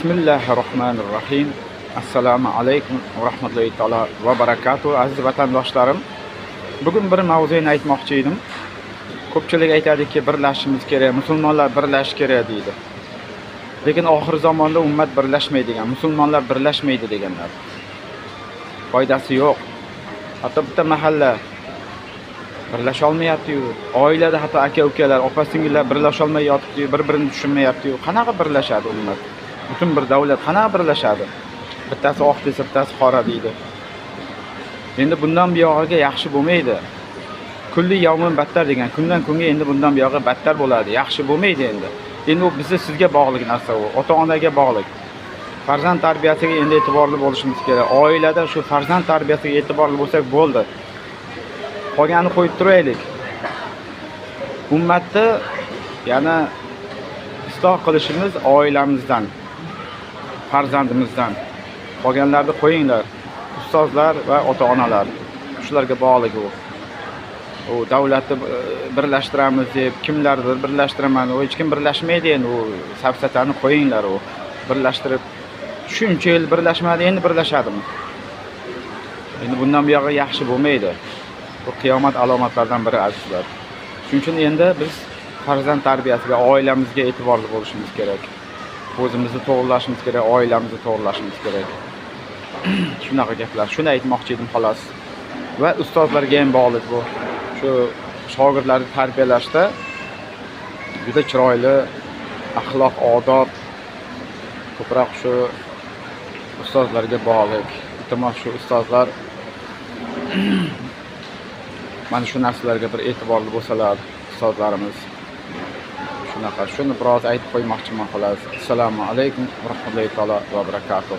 Bismillahirrahmanirrahim. Assalomu alaykum va rahmatullohi taala va barakatuh. Aziz vatandoshlarim, bugun bir mavzuni aytmoqchi edim. Ko'pchilik aytadiki, birlashishimiz kerak, musulmonlar birlashish kerak deydi. Lekin oxir zamonda ummat birlashmaydi degan, musulmonlar birlashmaydi deganlar. Foydasi yo'q. Hatto bitta mahalla birlasha olmayapti-yu. Oilada hatto aka-ukalar, opa-singillar birlasha olmayapti-yu, bir-birini tushunmayapti-yu. Qanaqa birlashadi ummat? Butun bir davlat qanaqa birlashadi? Bittasi oq desa, bittasi qora deydi. Endi bundan buyog'iga yaxshi bo'lmaydi. Kulli yawmin battar degan, kundan kunga endi bundan buyog'i battar bo'ladi. Yaxshi bo'lmaydi endi. Endi u bizni sizga bog'liq narsa u, ota-onaga bog'liq. Farzand tarbiyasiga endi e'tiborli bo'lishimiz kerak. Oilada shu farzand tarbiyasiga e'tiborli bo'lsak bo'ldi. Qolganini qo'yib turaylik. Ummatni yana isloh qilishimiz oilamizdan, farzandimizdan. Qolganlarni qo'yinglar. Ustozlar va ota-onalar. Shularga bog'liq u. U davlatni birlashtiramiz deb kimlardir birlashtiraman, u hech kim birlashmaydi endi, u safsatani qo'yinglar u. Birlashtirib shuncha yil birlashmadi, endi birlashadimi? Endi bundan buyog'i yaxshi bo'lmaydi. Bu qiyomat alomatlaridan biri azizlar. Shuning uchun endi biz farzand tarbiyasiga, oilamizga e'tiborli bo'lishimiz kerak. O'zimizni to'g'rilashimiz kerak, oilamizni to'g'rilashimiz kerak. Shunaqa gaplar. Shuni aytmoqchi edim xolos. Va ustozlarga ham bog'liq bu. Shu shogirdlarni tarbiyalashda juda chiroyli axloq, odob ko'proq shu ustozlarga bog'liq. Iltimos shu ustozlar mana shu narsalarga bir e'tiborli bo'lsalar, ustozlarimiz. Shunaqa, shuni biroz aytib qo'ymoqchiman xolos. Assalomu alaykum va rahmatullohi va barakatuh.